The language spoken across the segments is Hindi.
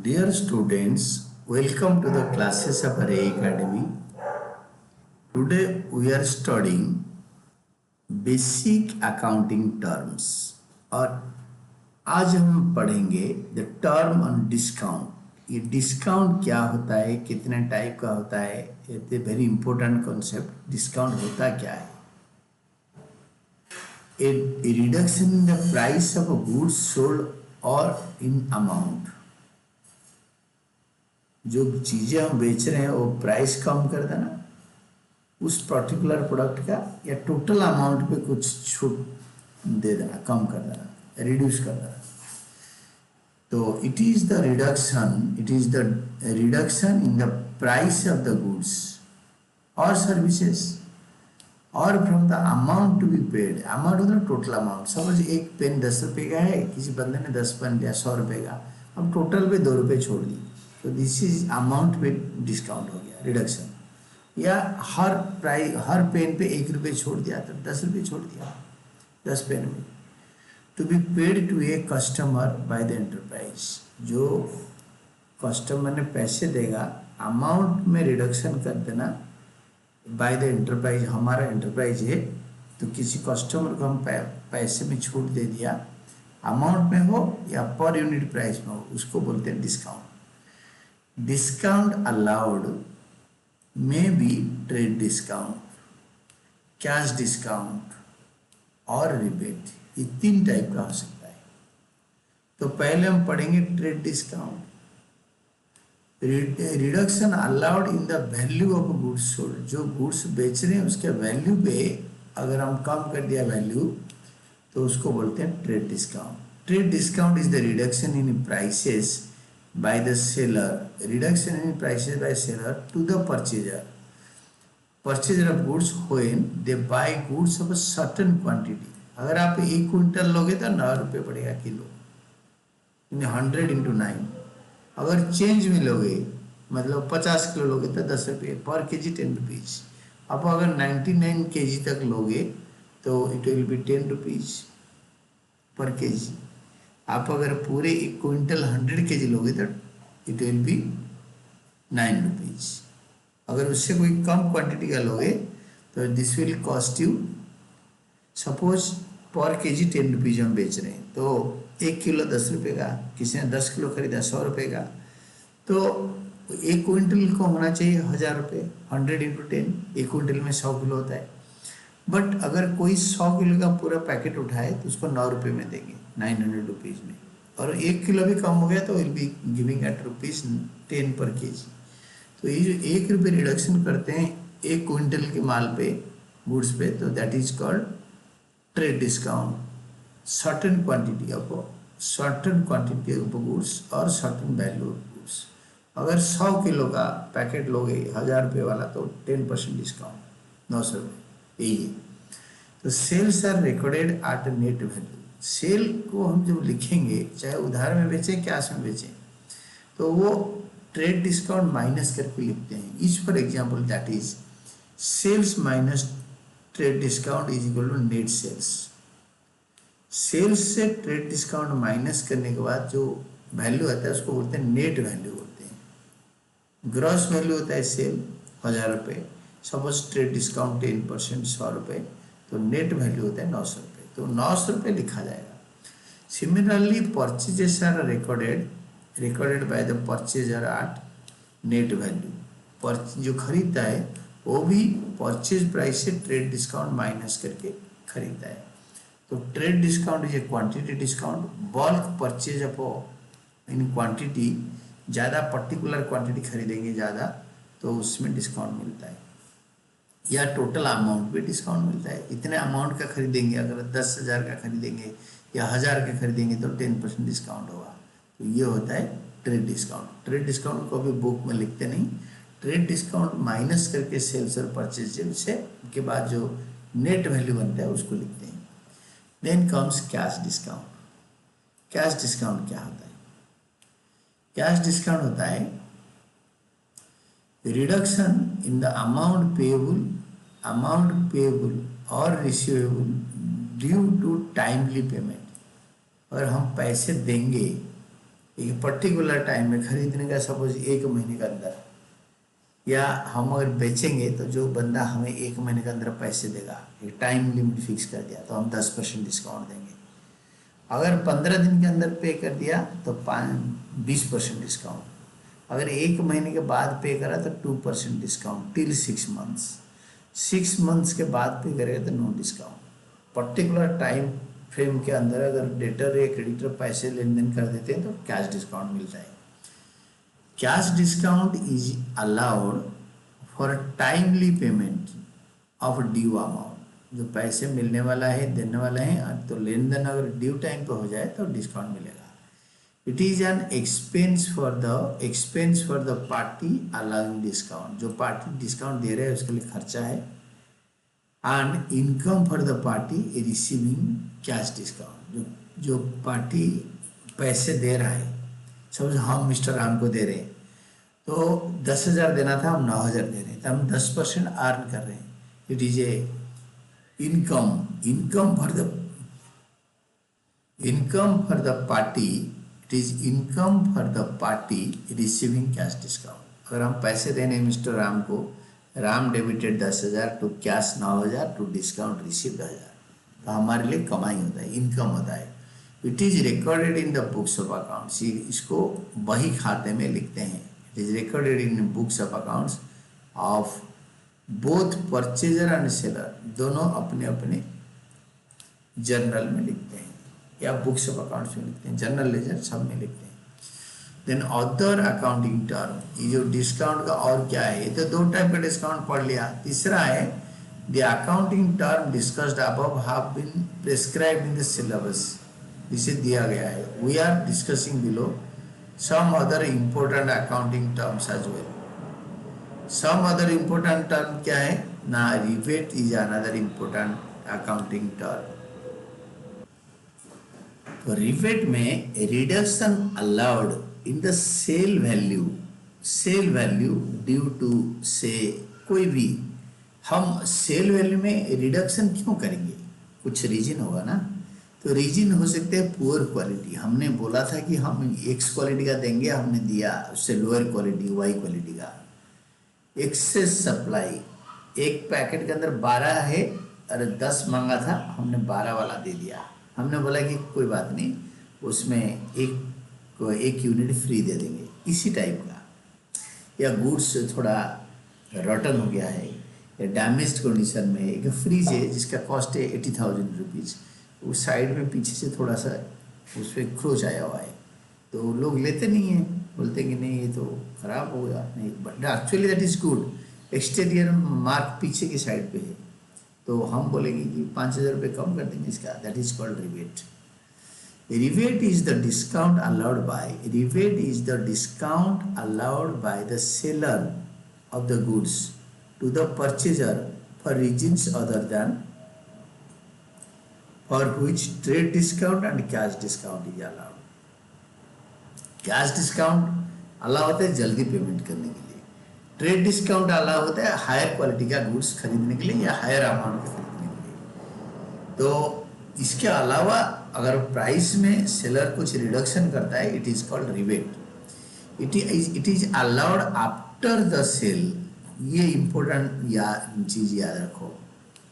Dear students, welcome to the classes of Array Academy. Today we are studying basic accounting terms और आज हम पढ़ेंगे द टर्म ऑन डिस्काउंट। ये डिस्काउंट क्या होता है, कितने टाइप का होता है, it's a very important concept. Discount होता क्या है? A reduction in the price of a goods sold और इन अमाउंट। जो चीज़ें हम बेच रहे हैं वो प्राइस कम कर देना उस पर्टिकुलर प्रोडक्ट का, या टोटल अमाउंट पे कुछ छूट दे देना, कम कर देना, रिड्यूस कर देना। तो it is the reduction in the price of the goods और सर्विसेज और from the amount to be paid. Amount होता है टोटल अमाउंट। सपोज एक पेन 10 रुपये का है, किसी बंदे ने 10 पेन लिया 100 रुपये का, अब टोटल पे 2 रुपये छोड़ दिए, तो दिस इज अमाउंट पे डिस्काउंट हो गया, रिडक्शन। या हर पेन पे 1 रुपये छोड़ दिया तो 10 रुपये छोड़ दिया 10 पेन में। To be paid to a customer by the enterprise. जो कस्टमर ने पैसे देगा, अमाउंट में रिडक्शन कर देना बाय द एंटरप्राइज। हमारा एंटरप्राइज है तो किसी कस्टमर को हम पैसे में छूट दे दिया, अमाउंट में हो या पर यूनिट प्राइस में हो, उसको बोलते हैं डिस्काउंट। डिस्काउंट अलाउड में be trade discount, cash discount और रिबेट। ये 3 टाइप का हो सकता है। तो पहले हम पढ़ेंगे trade discount. Reduction allowed in the value of goods sold. जो गुड्स बेच रहे हैं उसके वैल्यू पे अगर हम कम कर दिया वैल्यू तो उसको बोलते हैं trade discount. Trade discount is the reduction in prices by the seller, reduction in prices by seller to the purchaser of goods when they buy goods of a certain quantity। अगर आप 1 क्विंटल लोगे तो 9 रुपये पड़ेगा किलो, 100 into 9। अगर चेंज में लोगे मतलब 50 किलो लोगे तो 10 रुपये पर के जी, 10 रुपीज़। आप अगर 99 kg तक लोगे तो इट विल बी 10 रुपीज़ पर के जी। आप अगर पूरे 1 क्विंटल 100 kg लोगे तो इट विल बी 9 रुपीज़। अगर उससे कोई कम क्वांटिटी का लोगे तो this will cost you, suppose पर के जी 10 रुपीज़ हम बेच रहे हैं तो 1 किलो 10 रुपये का, किसी ने 10 किलो खरीदा 100 रुपये का, तो 1 क्विंटल को होना चाहिए 1000 रुपये। 100 into 10, 1 क्विंटल में 100 किलो होता है। बट अगर कोई 100 किलो का पूरा पैकेट उठाए तो उसको 9 रुपये में देंगे, 900 रुपीज़ में। और 1 किलो भी कम हो गया तो विल बी गिविंग एट ₹10 पर के जी। तो ये जो 1 रुपये रिडक्शन करते हैं 1 क्विंटल के माल पे, गुड्स पे, तो that is called trade discount. Certain quantity of goods और सर्टन वैल्यू ऑफ गुड्स। अगर 100 किलो का पैकेट लोगे 1000 रुपये वाला तो 10% डिस्काउंट, 900 रुपये। यही है। तो sales are recorded at net value. Sale को हम जब लिखेंगे, चाहे उधार में बेचें कैश में बेचें, तो वो ट्रेड डिस्काउंट माइनस करके लिखते हैं। Is for example that is sales minus trade discount is equal to net sales. Sales से ट्रेड डिस्काउंट माइनस करने के बाद जो वैल्यू आता है उसको बोलते हैं नेट वैल्यू बोलते हैं। ग्रॉस वैल्यू होता है सेल 1000 रुपये, सपोज ट्रेड डिस्काउंट 10% 100 रुपये, तो नेट वैल्यू होता है 900 रुपये, तो 900 रुपये लिखा जाएगा। Similarly purchases are recorded by the purchaser at net value. जो खरीदता है वो भी परचेज प्राइस से ट्रेड डिस्काउंट माइनस करके खरीदता है। तो trade discount is a quantity discount. Bulk purchase of in quantity, ज़्यादा पर्टिकुलर क्वांटिटी खरीदेंगे ज़्यादा तो उसमें डिस्काउंट मिलता है, या टोटल अमाउंट पे डिस्काउंट मिलता है। इतने अमाउंट का खरीदेंगे, अगर 10,000 का खरीदेंगे या 1000 का खरीदेंगे तो 10% डिस्काउंट होगा। तो ये होता है ट्रेड डिस्काउंट। ट्रेड डिस्काउंट को अभी बुक में लिखते नहीं, ट्रेड डिस्काउंट माइनस करके सेल्स और परचेज से के बाद जो नेट वैल्यू बनता है उसको लिखते हैं। Then comes cash discount. Cash discount क्या होता है? कैश डिस्काउंट होता है reduction in the amount payable और receivable due to timely payment. अगर हम पैसे देंगे एक पर्टिकुलर टाइम में खरीदने का, सपोज 1 महीने के अंदर, या हम अगर बेचेंगे तो जो बंदा हमें 1 महीने के अंदर पैसे देगा, एक टाइम लिमिट फिक्स कर दिया तो हम 10% डिस्काउंट देंगे। अगर 15 दिन के अंदर पे कर दिया तो 20% डिस्काउंट। अगर 1 महीने के बाद पे करा तो 2% डिस्काउंट टिल 6 मंथ्स। 6 मंथ्स के बाद पे करेगा तो no discount. Particular time frame के अंदर अगर डेटर या क्रेडिटर पैसे लेन देन कर देते हैं तो कैश डिस्काउंट मिलता है। Cash discount is allowed for timely payment of due amount. जो पैसे मिलने वाला है, देने वाला है, तो लेन देन अगर ड्यू टाइम पे हो जाए तो डिस्काउंट मिलेगा। It is an expense for the party allowing discount. जो पार्टी डिस्काउंट दे रहे हैं उसके लिए खर्चा है। And income for the party receiving cash discount. जो पार्टी पैसे दे रहा है, सपोज हम मिस्टर राम को दे रहे हैं तो 10,000 देना था, हम 9,000 दे रहे हैं तो हम 10% अर्न कर रहे हैं। It is a income for the party. It is income for the party receiving cash discount. अगर हम पैसे देने मिस्टर राम को, Ram debited 10,000 to cash 9,000 to discount received 1,000, तो हमारे लिए कमाई होता है, इनकम होता है। It is recorded in the books of accounts. इसको बही खाते में लिखते हैं। It is recorded in books of accounts of both purchaser and seller. दोनों अपने अपने जर्नल में लिखते हैं या बुक्स ऑफ अकाउंट्स में लिखते हैं, जर्नल लेजर सब में लिखते हैं। देन अदर अकाउंटिंग टर्म, ये जो डिस्काउंट का और क्या है, ये तो 2 टाइप का डिस्काउंट पढ़ लिया। तीसरा है the accounting term discussed above have been prescribed in the syllabus. इसे दिया गया है। We are discussing below some other important accounting terms as well. Some other important term क्या है ना, rebate is another important accounting term. तो रिबेट में reduction allowed in the sale value due to से, कोई भी हम सेल वैल्यू में रिडक्शन क्यों करेंगे, कुछ रीजन होगा ना। तो रीजन हो सकते हैं पुअर क्वालिटी। हमने बोला था कि हम एक्स क्वालिटी का देंगे, हमने दिया उससे लोअर क्वालिटी वाई क्वालिटी का। एक्सेस सप्लाई, एक पैकेट के अंदर 12 है और 10 मांगा था, हमने 12 वाला दे दिया। हमने बोला कि कोई बात नहीं, उसमें एक यूनिट फ्री दे देंगे, इसी टाइप का। या गुड्स थोड़ा रॉटन हो गया है या डैमेज्ड कंडीशन में, एक फ्रिज है जिसका कॉस्ट है 80,000 रुपीज़, उस साइड में पीछे से थोड़ा सा उस पर खरोच आया हुआ है, तो लोग लेते नहीं हैं, बोलते कि नहीं ये तो खराब हो गया। नहीं, but actually that is good. Exterior mark पीछे की साइड पे है, तो हम बोलेंगे कि 5,000 रुपये कम कर देंगे इसका। That is called rebate. Rebate is the discount allowed by the seller of the goods to the purchaser for reasons other than for which trade discount and cash discount is allowed. Cash discount allow होता है जल्दी पेमेंट करने के लिए, ट्रेड डिस्काउंट अलाउ होता है हायर क्वालिटी का गुड्स खरीदने के लिए या हायर अमाउंट खरीदने के लिए। तो इसके अलावा अगर प्राइस में सेलर कुछ रिडक्शन करता है, it is called rebate. It is allowed after the sale. ये इंपॉर्टेंट चीज याद रखो,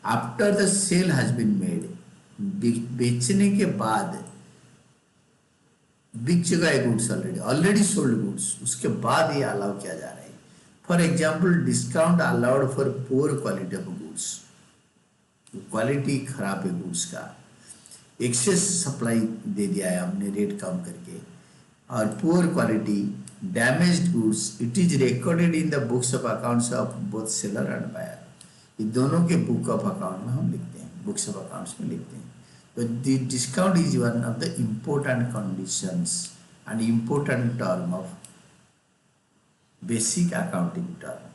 after the sale has been made, बेचने के बाद बिक चुका है गुड्स, ऑलरेडी सोल्ड गुड्स, उसके बाद ये अलाउ किया जा रहा है। For example discount allowed for poor quality of goods, quality खराब है गुड्स का, एक्सेस सप्लाई दे दिया है हमने रेट कम करके, और poor quality damaged goods, it is recorded in the books of accounts of both seller and buyer. ये दोनों के बुक ऑफ अकाउंट में हम लिखते हैं, बुक्स ऑफ अकाउंट्स में लिखते हैं। But the discount is one of the important conditions and important term of basic accounting term.